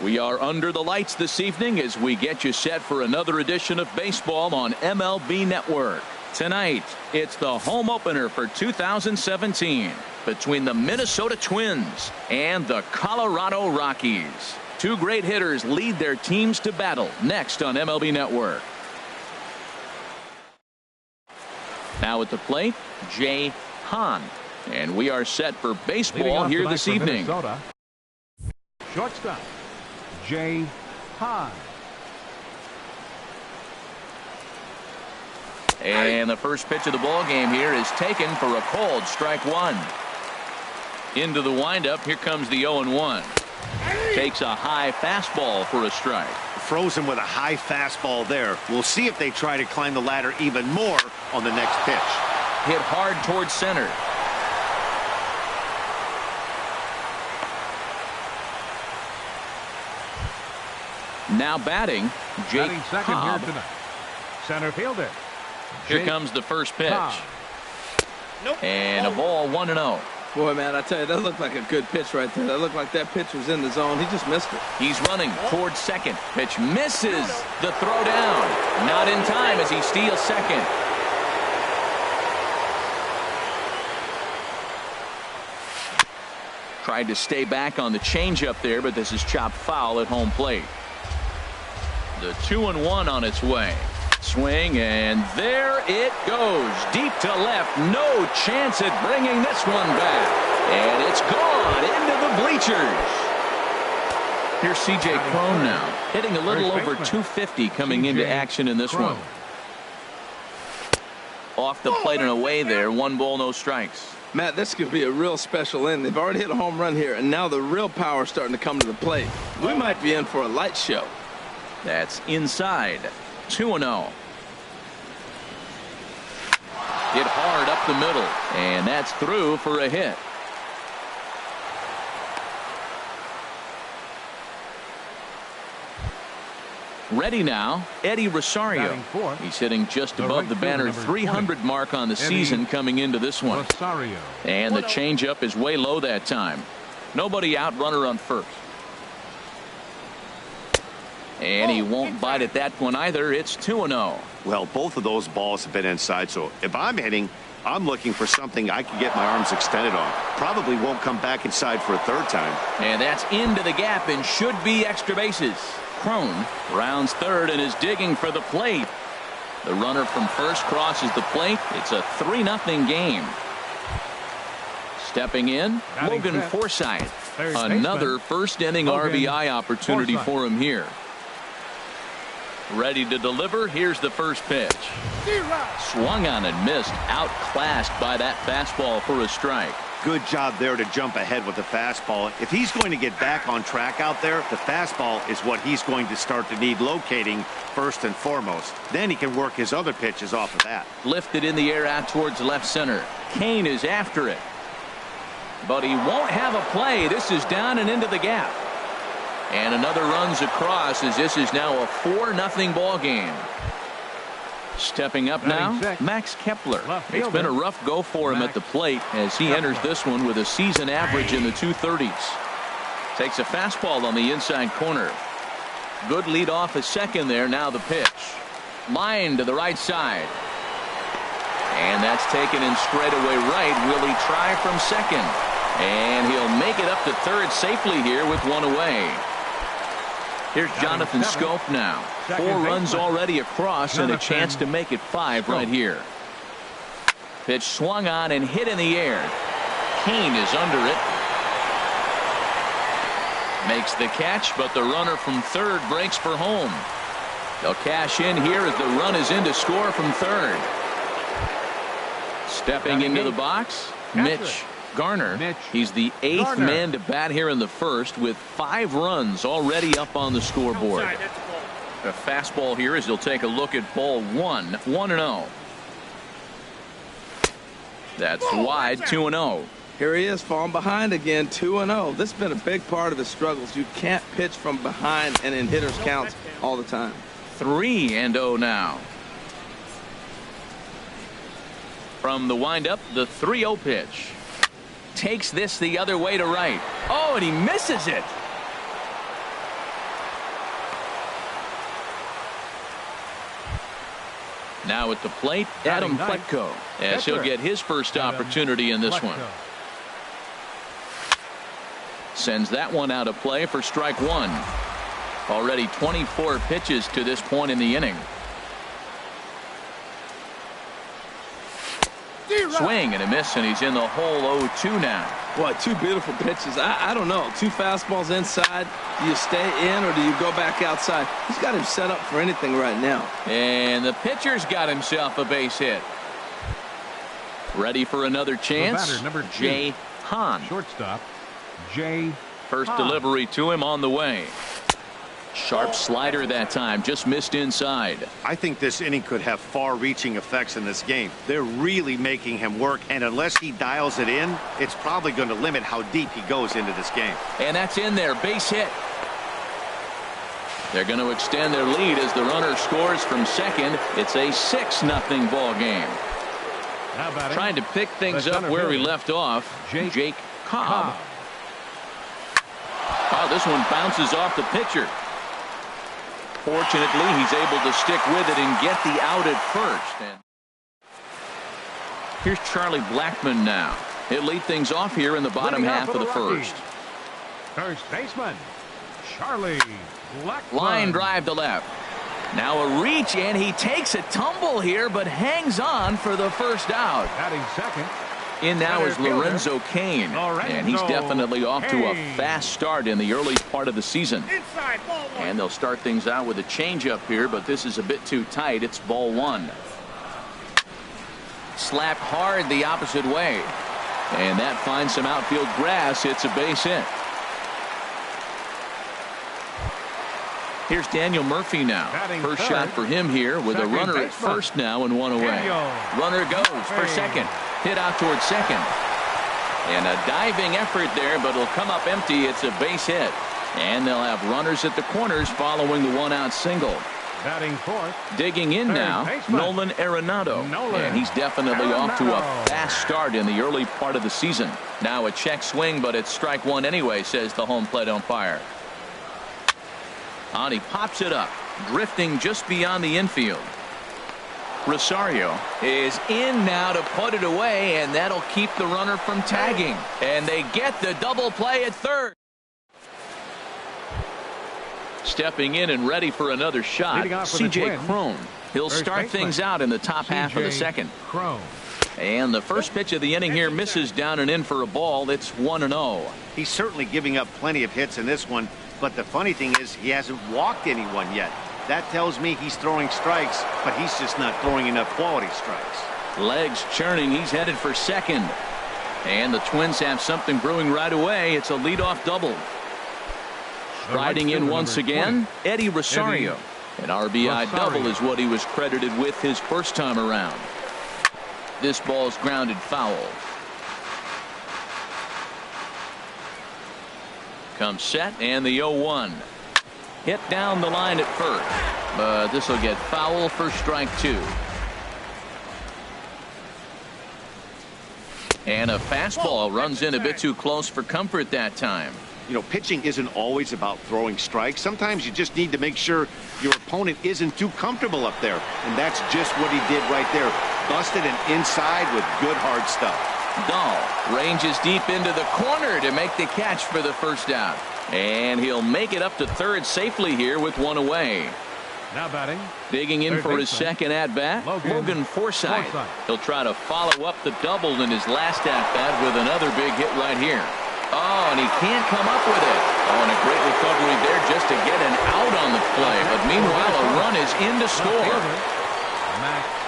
We are under the lights this evening as we get you set for another edition of baseball on MLB Network. Tonight, it's the home opener for 2017 between the Minnesota Twins and the Colorado Rockies. Two great hitters lead their teams to battle next on MLB Network. Now at the plate, Jay Hahn. And we are set for baseball here this evening. Minnesota, shortstop, Jay Hahn. And the first pitch of the ball game here is taken for a cold strike one. Into the windup. Here comes the 0-1. Takes a high fastball for a strike. Frozen with a high fastball there. We'll see if they try to climb the ladder even more on the next pitch. Hit hard towards center. Now batting, Jake second Cobb. here tonight. Center fielder. Here Jake comes the first pitch. Cobb. Nope. And a ball 1-0. Boy, man, I tell you, that looked like a good pitch right there. That looked like that pitch was in the zone. He just missed it. He's running towards second. Pitch misses. The throw down. Not in time as he steals second. Tried to stay back on the changeup there, but this is chopped foul at home plate. The 2-1 on its way. Swing, and there it goes. Deep to left. No chance at bringing this one back. And it's gone into the bleachers. Here's C.J. Cron now, hitting a little over 250 coming into action in this one. Off the plate and away there. 1 ball, no strikes. Matt, this could be a real special inning. They've already hit a home run here, and now the real power is starting to come to the plate. We might be in for a light show. That's inside. 2-0. Hit hard up the middle, and that's through for a hit. Ready now, Eddie Rosario. He's hitting just above the banner 300 mark on the season coming into this one. Rosario. And the changeup is way low that time. Nobody out, runner on first. And he won't bite at that one either. It's 2-0. Well, both of those balls have been inside, so if I'm hitting, I'm looking for something I can get my arms extended on. Probably won't come back inside for a third time. And that's into the gap and should be extra bases. Cron rounds third and is digging for the plate. The runner from first crosses the plate. It's a 3-0 game. Stepping in, Logan Forsythe. Another first inning RBI opportunity for him here. Ready to deliver. Here's the first pitch. Swung on and missed. Outclassed by that fastball for a strike. Good job there to jump ahead with the fastball. If he's going to get back on track out there, the fastball is what he's going to start to need locating first and foremost. Then he can work his other pitches off of that. Lifted in the air out towards left center. Kane is after it. But he won't have a play. This is down and into the gap. And another runs across as this is now a 4-0 ball game. Stepping up now, Max Kepler. It's been a rough go for him at the plate as he enters this one with a season average in the 230s. Takes a fastball on the inside corner. Good lead off a second there. Now the pitch. Line to the right side. And that's taken in straightaway right. Will he try from second? And he'll make it up to third safely here with one away. Here's Jonathan Scope now. 4 runs already across and a chance to make it 5 right here. Pitch swung on and hit in the air. Kane is under it. Makes the catch, but the runner from third breaks for home. They'll cash in here as the run is in to score from third. Stepping into the box, Mitch Garner. He's the 8th man to bat here in the first with 5 runs already up on the scoreboard. A fastball here as he'll take a look at ball 1. 1-0. That's wide. 2-0. Here he is falling behind again. 2-0. This has been a big part of the struggles. You can't pitch from behind and in hitters counts all the time. 3-0 now. From the windup, the 3-0 pitch. Takes this the other way to right. Oh, and he misses it. Now at the plate, Adam Pletko, as he'll get his first opportunity in this one. Sends that one out of play for strike one. Already 24 pitches to this point in the inning. Swing and a miss, and he's in the hole 0-2 now. Boy, two beautiful pitches. I don't know. Two fastballs inside. Do you stay in or do you go back outside? He's got him set up for anything right now. And the pitcher's got himself a base hit. Ready for another chance. Batter, number 2. Jay Hahn. Shortstop, Jay First Hahn. delivery to him on the way. Sharp slider that time, just missed inside. I think this inning could have far-reaching effects in this game. They're really making him work, and unless he dials it in, it's probably going to limit how deep he goes into this game. And that's in there, base hit. They're going to extend their lead as the runner scores from second. It's a 6-0 ball game. Trying to pick things up where we left off. Jake Cobb. Oh, this one bounces off the pitcher. Fortunately, he's able to stick with it and get the out at first. And here's Charlie Blackmon now. He'll lead things off here in the bottom half of the first. First baseman, Charlie Blackmon. Line drive to left. Now a reach, and he takes a tumble here, but hangs on for the first out. Batting second. In now is Lorenzo Cain, and he's definitely off to a fast start in the early part of the season. And they'll start things out with a changeup here, but this is a bit too tight. It's ball one. Slapped hard the opposite way, and that finds some outfield grass. It's a base hit. Here's Daniel Murphy now. First shot for him here with a runner at first now and one away. Runner goes for second. Hit out towards second. And a diving effort there, but it'll come up empty. It's a base hit. And they'll have runners at the corners following the one-out single. Batting fourth. Digging in now, Nolan Arenado. And he's definitely off to a fast start in the early part of the season. Now a check swing, but it's strike one anyway, says the home plate umpire. And he pops it up, drifting just beyond the infield. Rosario is in now to put it away, and that'll keep the runner from tagging. And they get the double play at third. Stepping in and ready for another shot, C.J. Cron. He'll start things out in the top half of the second. And the first pitch of the inning here misses down and in for a ball. It's 1-0. He's certainly giving up plenty of hits in this one, but the funny thing is he hasn't walked anyone yet. That tells me he's throwing strikes, but he's just not throwing enough quality strikes. Legs churning. He's headed for second. And the Twins have something brewing right away. It's a leadoff double. Striding in once again, Eddie Rosario. An RBI double is what he was credited with his first time around. This ball's grounded foul. Comes set, and the 0-1. Hit down the line at first, but this will get foul for strike two. And a fastball runs in a bit too close for comfort that time. You know, pitching isn't always about throwing strikes. Sometimes you just need to make sure your opponent isn't too comfortable up there. And that's just what he did right there. Busted an inside with good hard stuff. Dahl ranges deep into the corner to make the catch for the first out. And he'll make it up to third safely here with one away. Now batting. Digging in for his second at-bat, Logan Forsythe. He'll try to follow up the double in his last at-bat with another big hit right here. Oh, and he can't come up with it. Oh, and a great recovery there just to get an out on the play. But meanwhile, a run is in to score.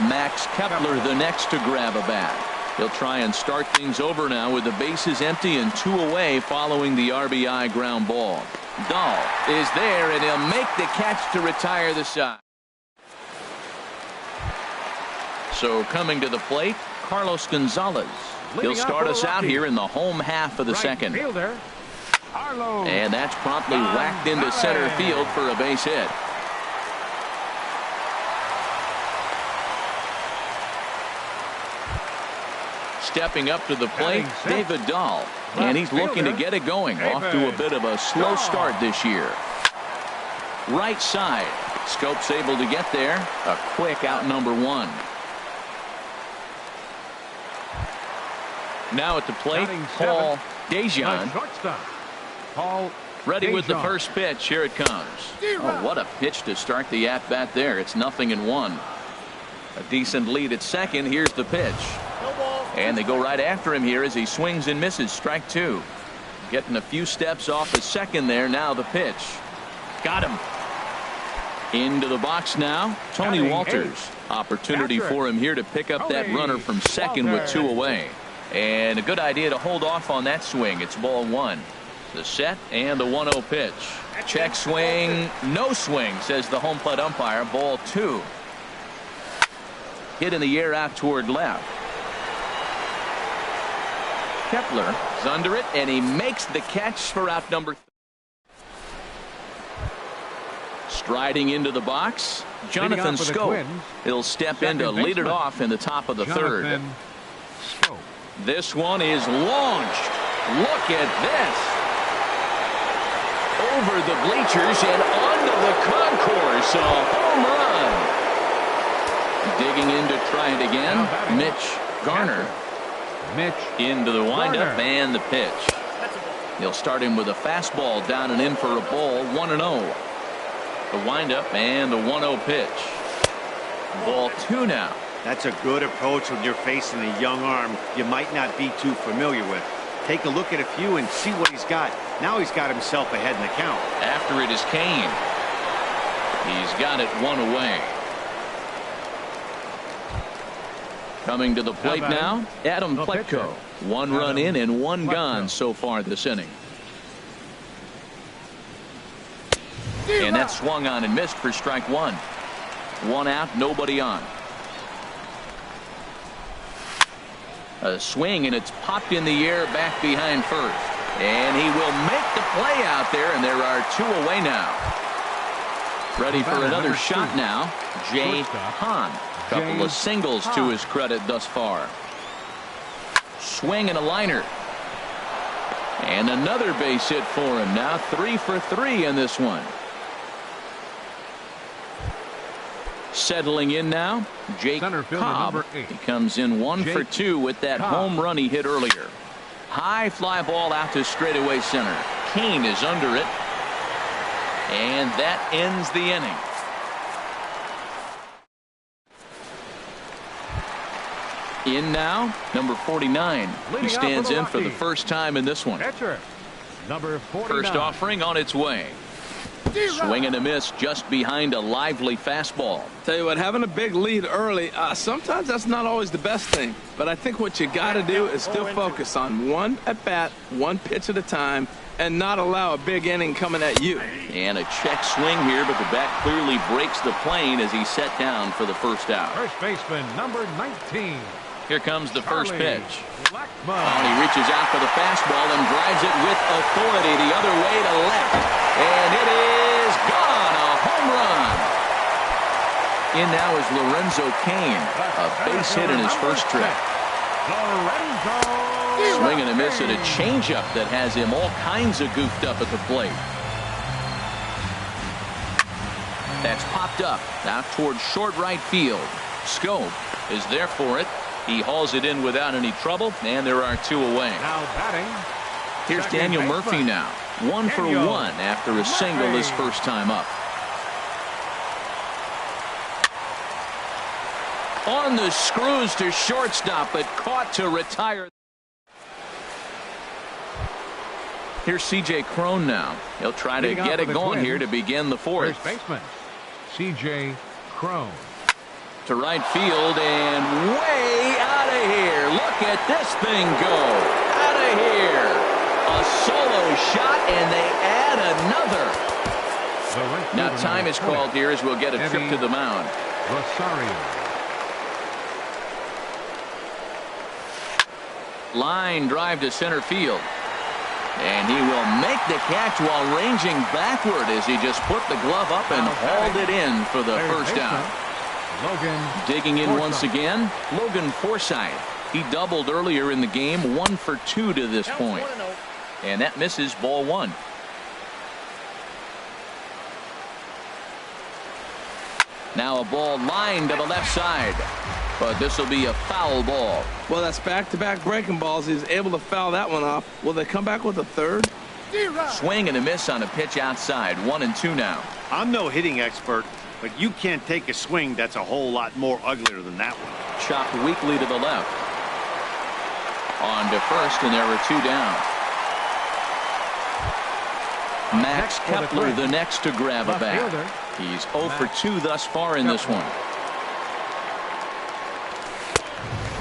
Max Kepler the next to grab a bat. He'll try and start things over now with the bases empty and two away following the RBI ground ball. Dahl is there, and he'll make the catch to retire the side. So coming to the plate, Carlos Gonzalez. He'll start us out here in the home half of the second. And that's promptly whacked into center field for a base hit. Stepping up to the plate, David Dahl. And he's looking to get it going. Off to a bit of a slow start this year. Right side. Scope's able to get there. A quick out number one. Now at the plate, Paul Dejan. Shortstop, Paul Ready with the Dejan. first pitch. Here it comes. Oh, what a pitch to start the at-bat there. It's 0-1. A decent lead at second. Here's the pitch. And they go right after him here as he swings and misses. Strike two. Getting a few steps off the second there. Now the pitch. Got him. Into the box now. Tony Walters. Opportunity for him here to pick up that runner from second with two away. And a good idea to hold off on that swing. It's ball one. The set and the 1-0 pitch. Check swing. No swing, says the home plate umpire. Ball two. Hit in the air out toward left. Kepler is under it, and he makes the catch for out number 3. Striding into the box, Jonathan Scope. He'll step in to lead it off in the top of the third. This one is launched. Look at this. Over the bleachers and onto the concourse. A home run. Digging in to try it again. Mitch Garner. Into the windup and the pitch. He'll start him with a fastball down and in for a ball. 1-0. The windup and the 1-0 pitch. Ball two now. That's a good approach when you're facing a young arm you might not be too familiar with. Take a look at a few and see what he's got. Now he's got himself ahead in the count. After it is Kane. He's got it one away. Coming to the plate now, Adam Pletko. One run in and one gone so far this inning. And that swung on and missed for strike one. One out, nobody on. A swing, and it's popped in the air back behind first. And he will make the play out there, and there are two away now. Ready for another shot now, Jay Hahn. Couple of singles to his credit thus far. Swing and a liner. And another base hit for him now. 3 for 3 in this one. Settling in now, Jake Cobb. He comes in 1 for 2 with that home run he hit earlier. High fly ball out to straightaway center. Kane is under it. And that ends the inning. In now, number 49. He stands in for the first time in this one. Number 49. First offering on its way. Swing and a miss just behind a lively fastball. Tell you what, having a big lead early, sometimes that's not always the best thing. But I think what you got to do is still focus on one at bat, one pitch at a time, and not allow a big inning coming at you. And a check swing here, but the bat clearly breaks the plane as he's set down for the first out. First baseman, number 19. Here comes the first pitch. Blackmon. Oh, he reaches out for the fastball and drives it with authority the other way to left. And it is gone. A home run. In now is Lorenzo Cain. A base hit in his first trip. Swing and a miss at a changeup that has him all kinds of goofed up at the plate. That's popped up out towards short right field. Scope is there for it. He hauls it in without any trouble, and there are two away. Now batting. Here's Daniel Murphy now. 1 for 1 after a single his first time up. On the screws to shortstop, but caught to retire. Here's C.J. Cron now. He'll try to get it going here to begin the fourth. First baseman, C.J. Cron. To right field and way out of here. Look at this thing go. Out of here. A solo shot, and they add another. Now time is called here as we'll get a trip to the mound. Rosario. Line drive to center field. And he will make the catch while ranging backward as he just put the glove up and hauled it in for the first out. Digging in once again, Logan Forsythe. He doubled earlier in the game, 1 for 2 to this point. And that misses ball one. Now a ball lined to the left side. But this will be a foul ball. Well, that's back-to-back breaking balls. He's able to foul that one off. Will they come back with a third? Swing and a miss on a pitch outside. 1-2 now. I'm no hitting expert, but you can't take a swing that's a whole lot more uglier than that one. Chopped weakly to the left. On to first, and there are 2 down. Max Kepler, the next to grab a bat. He's 0 for 2 thus far in this one.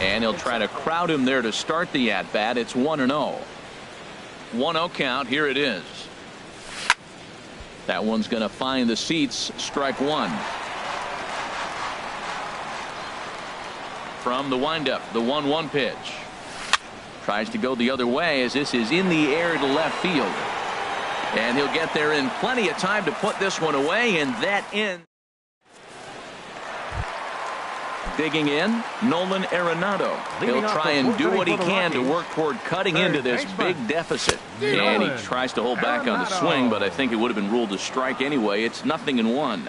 And he'll try to crowd him there to start the at-bat. It's 1-0. 1-0 count. Here it is. That one's going to find the seats. Strike 1. From the windup, the 1-1 pitch. Tries to go the other way as this is in the air to left field. And he'll get there in plenty of time to put this one away, and that ends. Digging in, Nolan Arenado. He'll try and do what he can to work toward cutting into this big deficit. And he tries to hold back on the swing, but I think it would have been ruled a strike anyway. It's 0-1.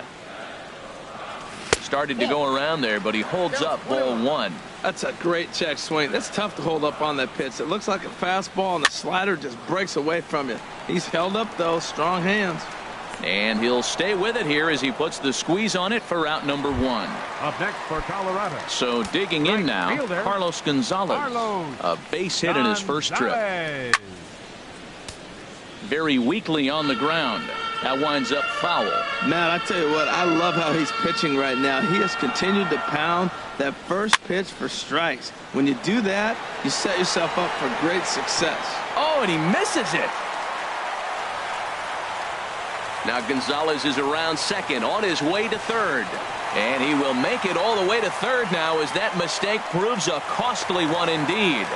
Started to go around there, but he holds up ball 1. That's a great check swing. That's tough to hold up on that pitch. It looks like a fastball, and the slider just breaks away from you. He's held up, though. Strong hands. And he'll stay with it here as he puts the squeeze on it for out number 1. Up next for Colorado. So digging in now, Carlos Gonzalez. A base hit in his first trip. Very weakly on the ground. That winds up foul. Matt, I tell you what, I love how he's pitching right now. He has continued to pound that first pitch for strikes. When you do that, you set yourself up for great success. Oh, and he misses it. Now Gonzalez is around second, on his way to third. And he will make it all the way to third now as that mistake proves a costly one indeed.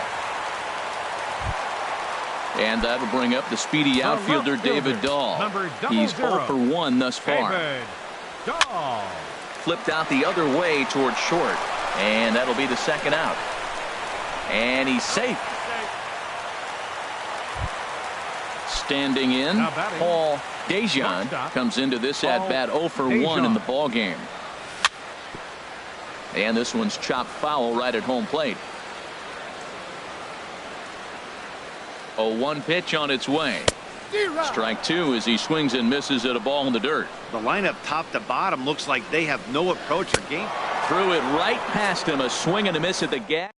And that'll bring up the speedy outfielder David Dahl. He's 0 for 1 thus far. Flipped out the other way towards short. And that'll be the second out. And he's safe. Standing in, Paul Dejan comes into this at-bat 0 for 1 in the ball game. And this one's chopped foul right at home plate. 0-1 pitch on its way. Strike 2 as he swings and misses at a ball in the dirt. The lineup top to bottom looks like they have no approach or game. Threw it right past him. A swing and a miss at the gap.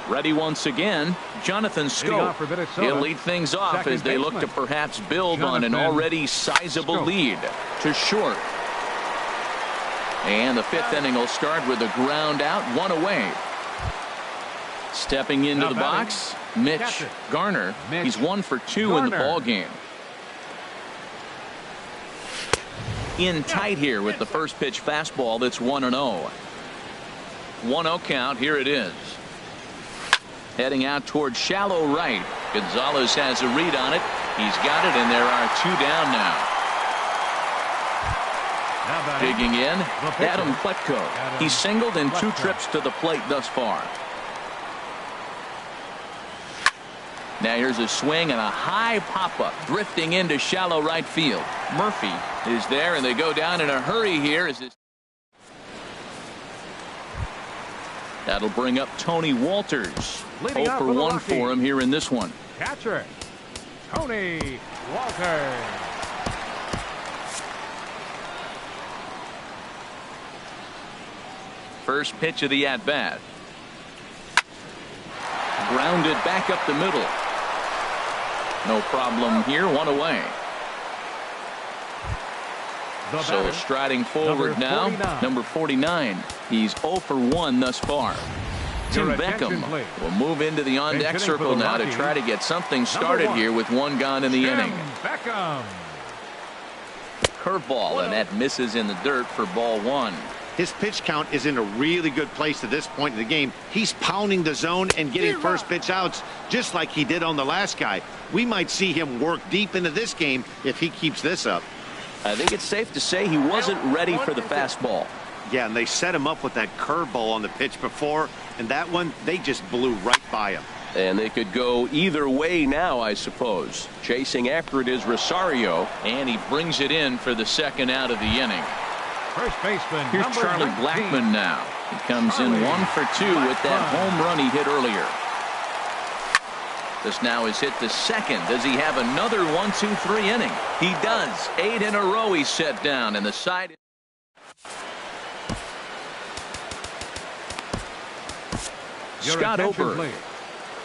Ready once again, Jonathan Scope. He'll lead things off as they look to perhaps build on an already sizable lead. To short. And the 5th inning will start with a ground out, 1 away. Stepping into the box, Mitch Garner. He's 1 for 2 in the ball game. In tight here with the first pitch fastball. That's 1-0. 1-0 count. Here it is. Heading out towards shallow right. Gonzalez has a read on it. He's got it, and there are 2 down now. Digging in, Adam Pletko. He's singled in 2 trips to the plate thus far. Now here's a swing and a high pop-up drifting into shallow right field. Murphy is there, and they go down in a hurry here. That'll bring up Tony Walters. 0 for 1 for him here in this one. Catcher, Tony Walters. First pitch of the at-bat. Grounded back up the middle. No problem here. 1 away. So striding forward now, number 49. He's 0 for 1 thus far. Tim Beckham will move into the on-deck circle now to try to get something started here with 1 gone in the inning. Curveball, and that misses in the dirt for ball 1. His pitch count is in a really good place at this point in the game. He's pounding the zone and getting first pitch outs just like he did on the last guy. We might see him work deep into this game if he keeps this up. I think it's safe to say he wasn't ready for the fastball. Yeah, and they set him up with that curveball on the pitch before, and that one, they just blew right by him. And they could go either way now, I suppose. Chasing after it is Rosario, and he brings it in for the second out of the inning. First baseman. Here's Charlie 19. Blackmon now. He comes in 1 for 2 with that home run he hit earlier. This now is hit to second. Does he have another 1-2-3 inning? He does. 8 in a row he's set down, and the side. Scott Ober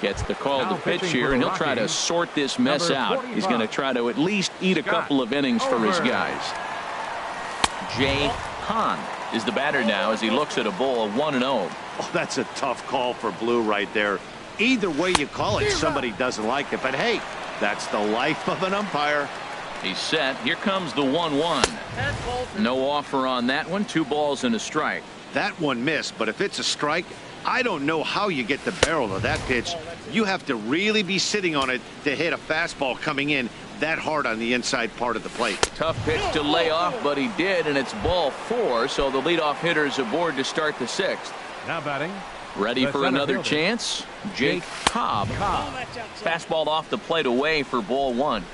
gets the call to pitch here, and he'll try to sort this mess out. He's going to try to at least eat a couple of innings for his guys. Jay Hahn is the batter now as he looks at a ball 1-0. Oh, that's a tough call for Blue right there. Either way you call it, somebody doesn't like it. But hey, that's the life of an umpire. He's set. Here comes the 1-1. No offer on that one. 2 balls and a strike. That one missed, but if it's a strike, I don't know how you get the barrel of that pitch. You have to really be sitting on it to hit a fastball coming in that hard on the inside part of the plate. Tough pitch to lay off, but he did, and it's ball 4, so the leadoff hitter is aboard to start the 6th. Now batting. Ready for another chance? Jake Cobb. Fastball off the plate away for ball 1.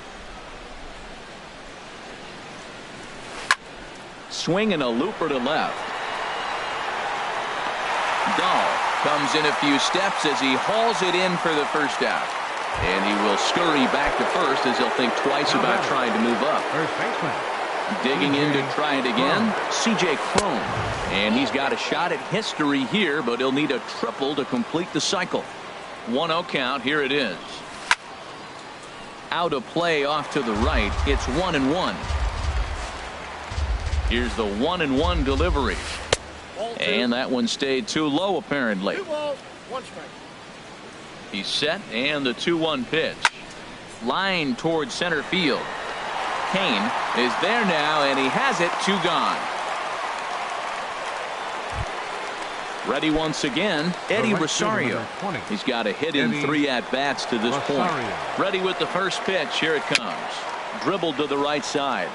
Swing and a looper to left. Dahl comes in a few steps as he hauls it in for the first out. And he will scurry back to first as he'll think twice about trying to move up. First baseman. Digging in to try it again, C.J. Cron. And he's got a shot at history here, but he'll need a triple to complete the cycle. 1-0 count. Here it is. Out of play off to the right. It's 1-1. Here's the 1-1 delivery. And that one stayed too low, apparently. 2 balls, 1 strike. He's set, and the 2-1 pitch. Line towards center field. Kane is there now, and he has it. 2 gone. Ready once again, Eddie Rosario. He's got a hit in 3 at-bats to this point. Ready with the first pitch. Here it comes. Dribbled to the right side.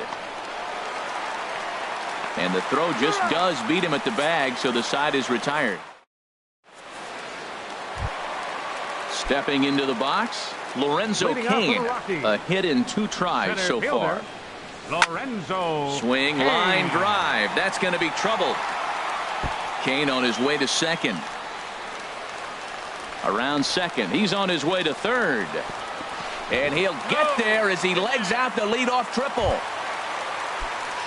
And the throw just does beat him at the bag, so the side is retired. Stepping into the box, Lorenzo Kane. A hit in 2 tries so far. Lorenzo. Swing, line drive. That's going to be trouble. Kane on his way to second. Around second. He's on his way to third. And he'll get there as he legs out the leadoff triple.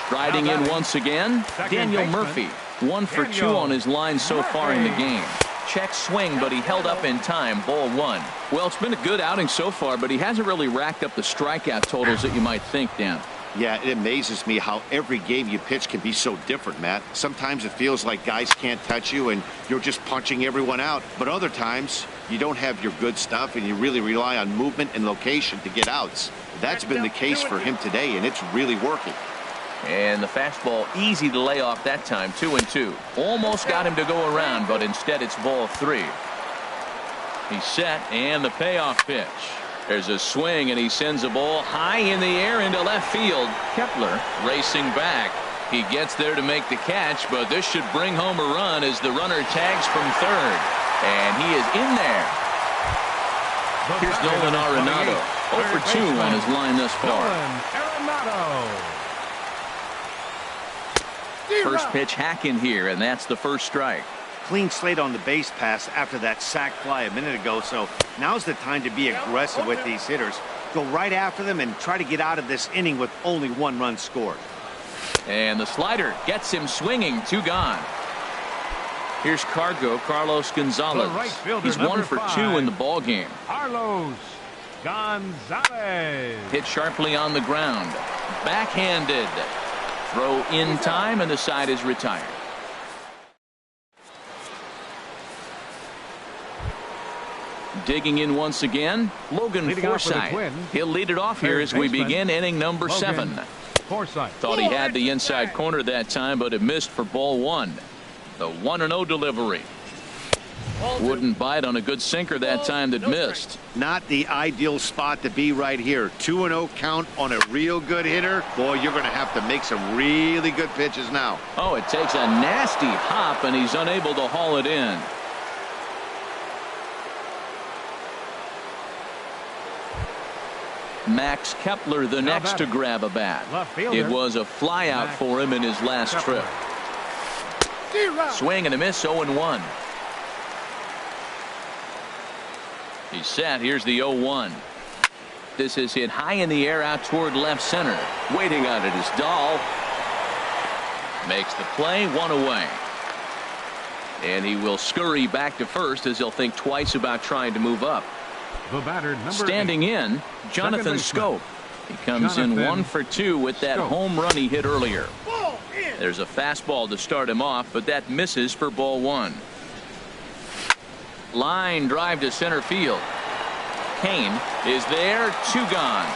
Striding in once again, Daniel Murphy. 1 for 2 on his line so far in the game. Check swing, but he held up in time. Ball 1. Well, it's been a good outing so far, but he hasn't really racked up the strikeout totals that you might think, Dan. Yeah, it amazes me how every game you pitch can be so different, Matt. Sometimes it feels like guys can't touch you and you're just punching everyone out. But other times you don't have your good stuff and you really rely on movement and location to get outs. That's been the case for him today, and it's really working. And the fastball easy to lay off that time. 2-2. Almost got him to go around, but instead it's ball 3. He's set, and the payoff pitch. There's a swing, and he sends a ball high in the air into left field. Kepler racing back. He gets there to make the catch, but this should bring home a run as the runner tags from third. And he is in there. Here's Nolan Arenado. 0 for 2 on his line thus far. First pitch hack in here, and that's the first strike. Clean slate on the base pass after that sac fly a minute ago, so now's the time to be aggressive with these hitters. Go right after them and try to get out of this inning with only 1 run scored. And the slider gets him swinging. 2 gone. Here's Carlos Gonzalez. He's 1 for 2 in the ball game. Carlos Gonzalez. Hit sharply on the ground. Backhanded. Throw in time, and the side is retired. Digging in once again, Logan Forsythe. He'll lead it off here as we begin inning number 7. Thought he had the inside corner that time, but it missed for ball 1. The 1-0 delivery. Wouldn't bite on a good sinker that time that missed. Not the ideal spot to be right here. 2-0 count on a real good hitter. Boy, you're going to have to make some really good pitches now. Oh, it takes a nasty hop, and he's unable to haul it in. Max Kepler, the next to grab a bat. It was a flyout for him in his last trip. Swing and a miss, 0-1. He's set. Here's the 0-1. This is hit high in the air out toward left center. Waiting on it is Dahl. Makes the play, 1 away. And he will scurry back to first as he'll think twice about trying to move up. The batter, standing in, Jonathan Schoop. He comes in 1 for 2 with that home run he hit earlier. There's a fastball to start him off, but that misses for ball 1. Line drive to center field. Kane is there, 2 gone.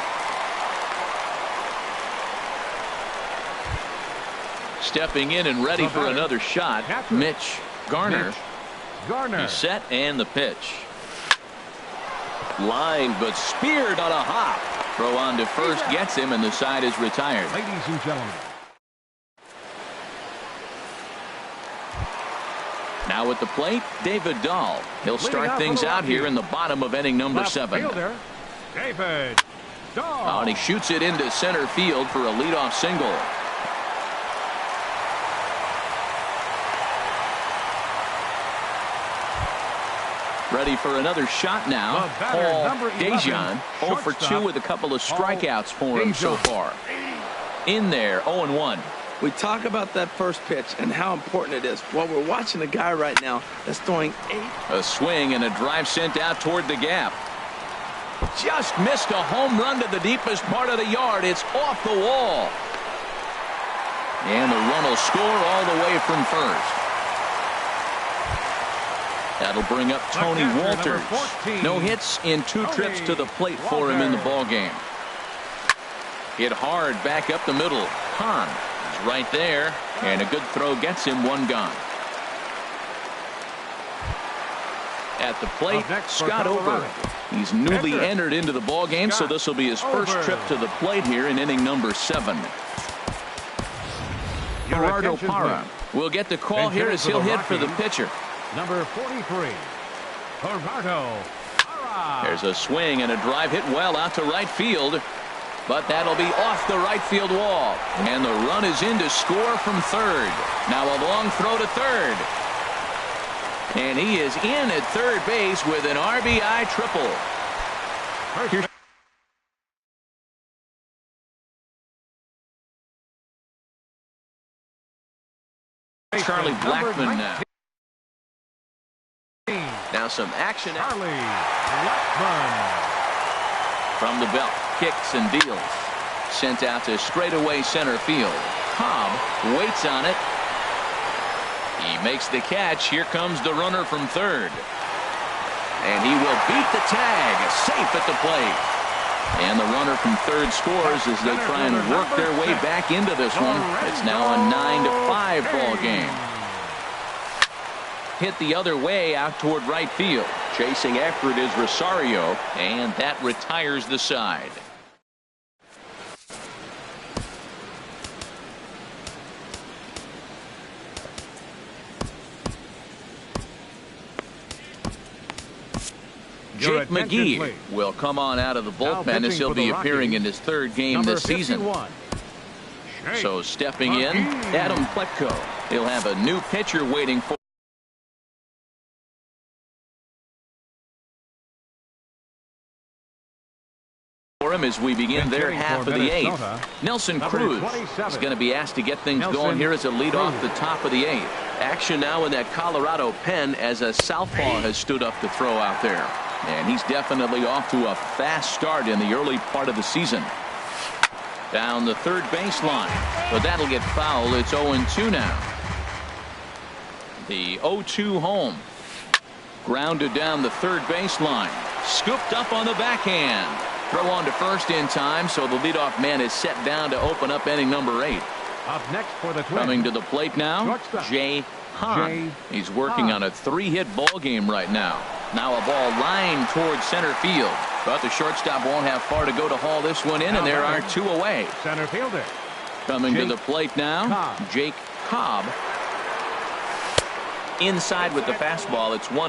Stepping in and ready for another shot, Mitch Garner. He's set, and the pitch. Line, but speared on a hop. Throw on to first gets him, and the side is retired. Ladies and gentlemen. Now at the plate, David Dahl. He'll start things out here in the bottom of inning number 7. David Dahl. And he shoots it into center field for a leadoff single. Ready for another shot now. Paul Dejan, 0 for 2 with a couple of strikeouts for him so far. In there, 0-1. We talk about that first pitch and how important it is. Well, we're watching a guy right now that's throwing 8. A swing and a drive sent out toward the gap. Just missed a home run to the deepest part of the yard. It's off the wall. And the run will score all the way from first. That'll bring up Tony Walters. No hits in 2 trips to the plate for him in the ballgame. Hit hard back up the middle. Hahn is right there, and a good throw gets him 1 gone. At the plate, Scott Oberg. He's newly entered into the ballgame, so this will be his first trip to the plate here in inning number 7. Gerardo Parra will get the call here as he'll hit for the pitcher. Number 43, Gerardo Parra. There's a swing and a drive hit well out to right field, but that'll be off the right field wall. And the run is in to score from third. Now a long throw to third. And he is in at third base with an RBI triple. Here's Charlie Blackmon now. Now some action from the belt. Kicks and deals. Sent out to straightaway center field. Cobb waits on it. He makes the catch. Here comes the runner from third. And he will beat the tag. Safe at the plate. And the runner from third scores as they try and work their way back into this one. It's now a 9-5 ball game. Hit the other way out toward right field. Chasing after it is Rosario, and that retires the side. Jake McGee will come on out of the bullpen as he'll be appearing in his 3rd game this season. So stepping in, Adam Pletko. He'll have a new pitcher waiting for him as we begin their half of the 8th. Nelson Cruz is going to be asked to get things going here as a lead off the top of the 8th. Action now in that Colorado pen as a southpaw has stood up to throw out there. And he's definitely off to a fast start in the early part of the season. Down the third baseline, but that'll get fouled. It's 0-2 now. The 0-2 home. Grounded down the third baseline. Scooped up on the backhand. Throw on to first in time, so the leadoff man is set down to open up inning number 8. Up next for the Twins. Coming to the plate now, Jay Hahn. He's working on a 3-hit ball game right now. Now a ball lined towards center field, but the shortstop won't have far to go to haul this one in, and there are 2 away. Center fielder. Coming to the plate now, Jake Cobb. Inside with the fastball. It's 1.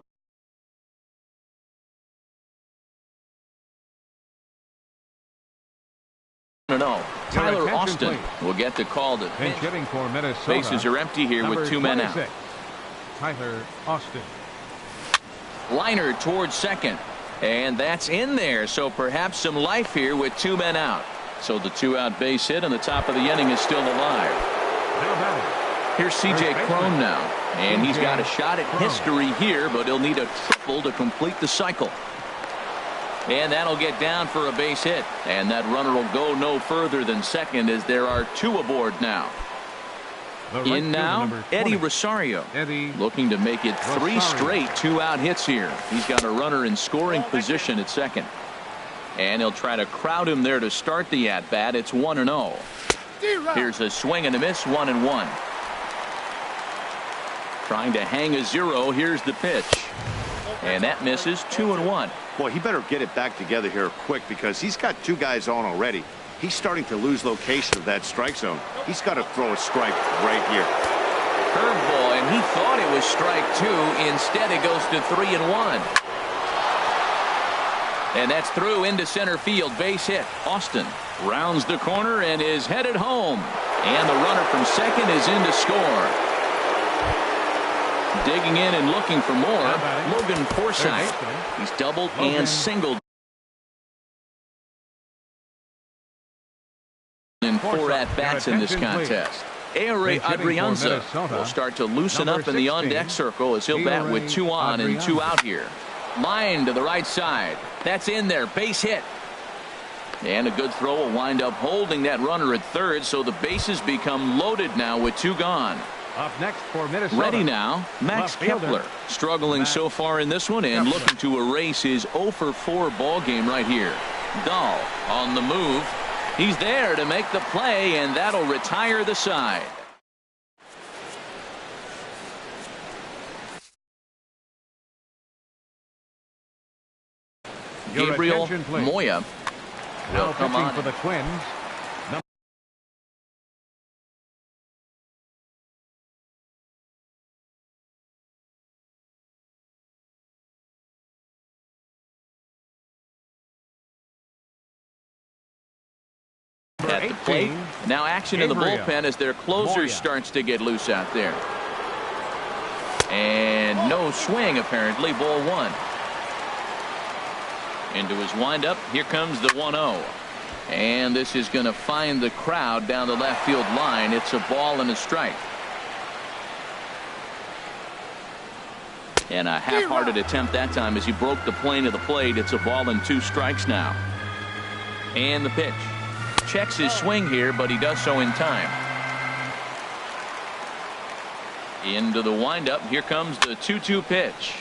1-0. Tyler attention, Austin please. will get the call to Pinch hitting for Minnesota. Bases are empty here Number with 2 men out. 26, Tyler Austin. Liner towards second. And that's in there. So perhaps some life here with 2 men out. So the 2-out base hit on the top of the inning is still alive. Now batting. Here's C.J. Cron now. And he's got a shot at history here, but he'll need a triple to complete the cycle. And that'll get down for a base hit. And that runner will go no further than second as there are 2 aboard now. In now, Eddie Rosario. Looking to make it 3 straight 2-out hits here. He's got a runner in scoring position at second. And he'll try to crowd him there to start the at-bat. It's 1-0. Here's a swing and a miss, 1-1. Trying to hang a 0. Here's the pitch. And that misses, 2-1. Boy, he better get it back together here quick because he's got 2 guys on already. He's starting to lose location of that strike zone. He's got to throw a strike right here. Curveball, and he thought it was strike 2. Instead, it goes to 3-1. And that's through into center field. Base hit. Austin rounds the corner and is headed home. And the runner from second is in to score. Digging in and looking for more. Logan Forsythe. He's doubled and singled in 4 at-bats in this contest. Aire Adrianza will start to loosen up in the on-deck circle as he'll bat with 2 on and 2 out here. Line to the right side. That's in there. Base hit. And a good throw will wind up holding that runner at third, so the bases become loaded now with 2 gone. Up next for Minnesota. Ready now, Max Kepler. Struggling so far in this one and looking to erase his 0-for-4 ball game right here. Dahl on the move. He's there to make the play, and that'll retire the side. Gabriel Moya will come on for the Twins. At the plate. Now action in the bullpen as their closer starts to get loose out there. And no swing apparently. Ball 1. Into his windup. Here comes the 1-0. And this is going to find the crowd down the left field line. It's a ball and a strike. And a half-hearted attempt that time as he broke the plane of the plate. It's a ball and 2 strikes now. And the pitch. Checks his swing here, but he does so in time. Into the windup. Here comes the 2-2 pitch.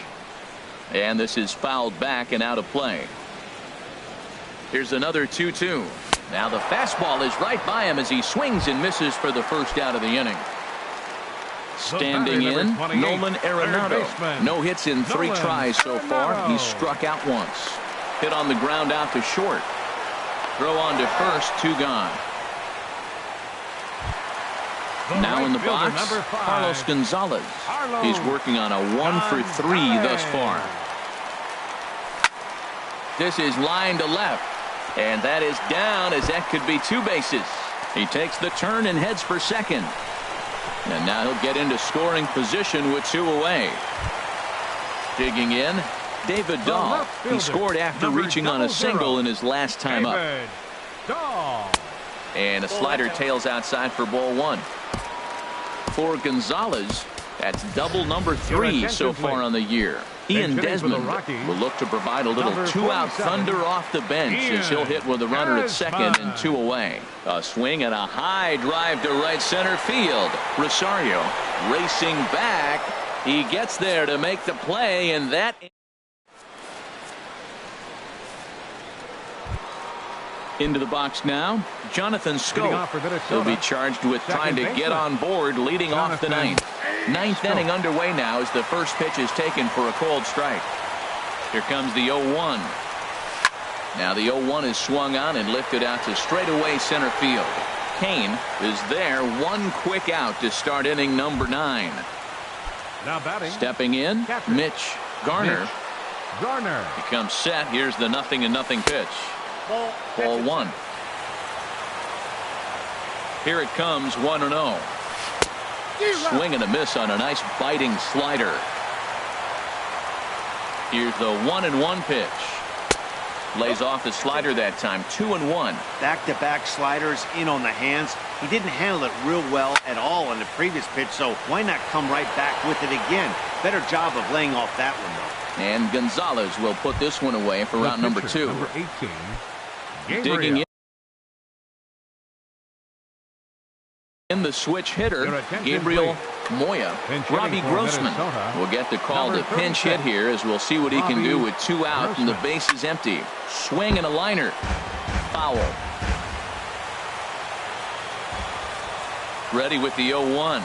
And this is fouled back and out of play. Here's another 2-2. Now the fastball is right by him as he swings and misses for the first out of the inning. Standing in, Nolan Arenado. No hits in 3 tries so far. He's struck out once. Hit on the ground out to short. Throw on to first, 2 gone. Now in the box, Carlos Gonzalez. He's working on a 1-for-3 thus far. This is line to left. And that is down as that could be 2 bases. He takes the turn and heads for second. And now he'll get into scoring position with 2 away. Digging in, David Dahl. He scored after reaching on a single in his last time up. And a slider tails outside for ball 1. For Gonzalez, that's double number 3 so far on the year. Ian Desmond will look to provide a little 2-out thunder off the bench as he'll hit with a runner at second and 2 away. A swing and a high drive to right center field. Rosario racing back. He gets there to make the play, and that into the box now. Jonathan Scope. He'll be charged with trying to get on board leading off the ninth. Ninth inning underway now as the first pitch is taken for a cold strike. Here comes the 0-1. Now the 0-1 is swung on and lifted out to straightaway center field. Kane is there. 1 quick out to start inning number 9. Now batting. Stepping in, Mitch Garner. He comes set. Here's the 0-0 pitch. Ball 1. Here it comes, 1-0. Swing and a miss on a nice biting slider. Here's the 1-1 pitch. Lays off the slider that time. 2-1. Back-to-back sliders in on the hands. He didn't handle it real well at all on the previous pitch, so why not come right back with it again? Better job of laying off that one, though. And Gonzalez will put this one away for round number 2. Number 18, Digging in the switch hitter, Gabriel Moya. Robbie Grossman will get the call to pinch hit here, as we'll see what he can do with 2 out and the base is empty. Swing and a liner. Foul. Ready with the 0-1.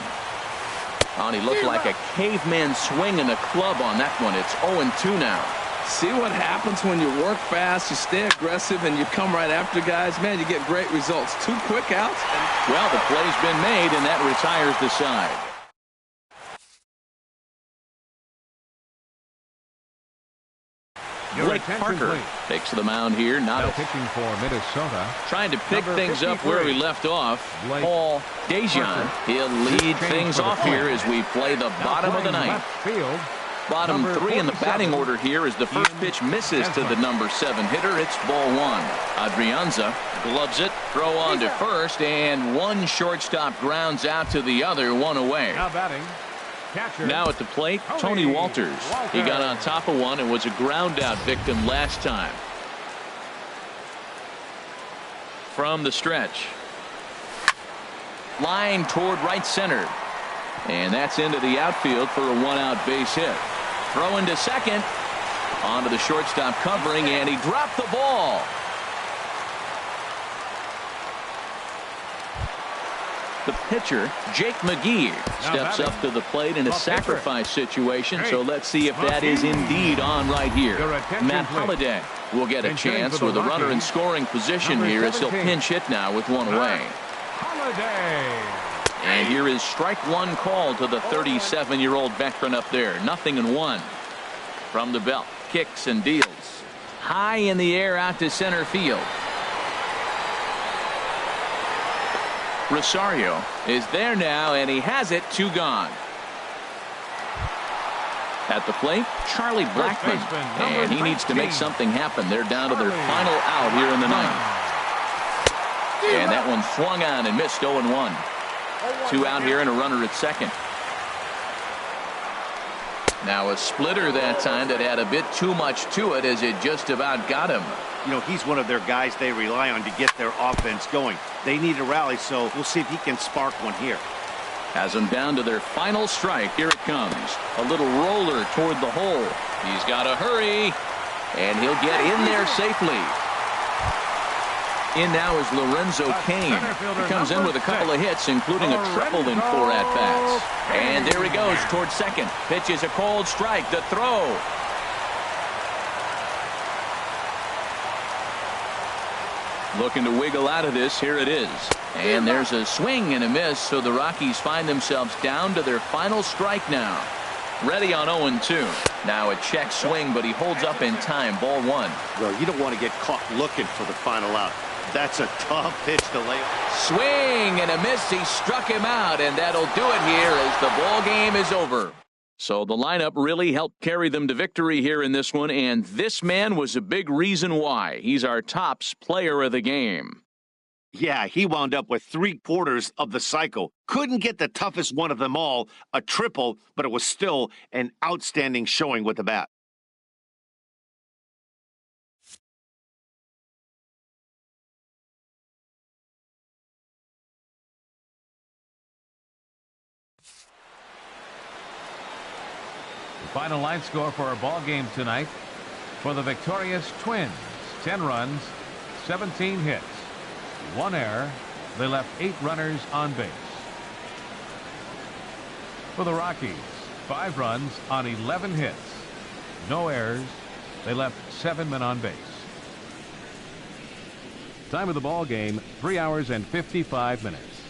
Oh, he looked like a caveman swinging a club on that one. It's 0-2 now. See what happens when you work fast, you stay aggressive, and you come right after guys? Man, you get great results. 2 quick outs. Well, the play's been made, and that retires the side. Blake Parker takes the mound here. Not pitching for Minnesota. Trying to pick things up where we left off. Paul Dejan. He'll lead things off here as we play the bottom of the ninth. Bottom 3 in the batting order here as the first pitch misses to the number 7 hitter. It's ball 1. Adrianza gloves it. Throw on to first, and one shortstop grounds out to the other. 1 away. Now batting. Catcher. Now at the plate, Tony Walters. He got on top of one and was a ground out victim last time. From the stretch. Line toward right center. And that's into the outfield for a 1-out base hit. Throw into second. Onto the shortstop covering, and he dropped the ball. The pitcher, Jake McGee, steps up to the plate in a sacrifice situation, so let's see if that is indeed on right here. Matt Holliday will get a chance with a runner in scoring position here as he'll pinch hit now with 1 away. And here is strike 1 call to the 37-year-old veteran up there. 0-1. From the belt, kicks and deals. High in the air out to center field. Rosario is there now, and he has it. 2 gone. At the plate, Charlie Blackmon, and he needs to make something happen. They're down to their final out here in the ninth. And that one swung on and missed. 0-1. 2 out here and a runner at second. Now a splitter that time that had a bit too much to it as it just about got him. You know, he's one of their guys they rely on to get their offense going. They need a rally, so we'll see if he can spark one here. Has them down to their final strike. Here it comes. A little roller toward the hole. He's got to hurry, and he'll get in there safely. In now is Lorenzo Cain. He comes in with a couple of hits, including a triple in 4 at-bats. And there he goes toward second. Pitch is a cold strike. The throw. Looking to wiggle out of this. Here it is. And there's a swing and a miss, so the Rockies find themselves down to their final strike now. Ready on 0-2. Now a check swing, but he holds up in time. Ball 1. Well, you don't want to get caught looking for the final out. That's a tough pitch to lay off. Swing and a miss. He struck him out, and that'll do it here as the ball game is over. So the lineup really helped carry them to victory here in this one, and this man was a big reason why. He's our tops player of the game. Yeah, he wound up with 3/4 of the cycle. Couldn't get the toughest one of them all, a triple, but it was still an outstanding showing with the bat. The final line score for our ball game tonight. For the victorious Twins, 10 runs, 17 hits, 1 error. They left 8 runners on base. For the Rockies, 5 runs on 11 hits, no errors. They left 7 men on base. Time of the ball game, 3 hours and 55 minutes.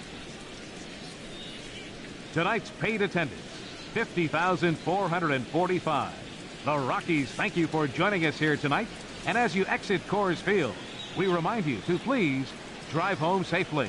Tonight's paid attendance, 50,445. The Rockies thank you for joining us here tonight. And as you exit Coors Field, we remind you to please drive home safely.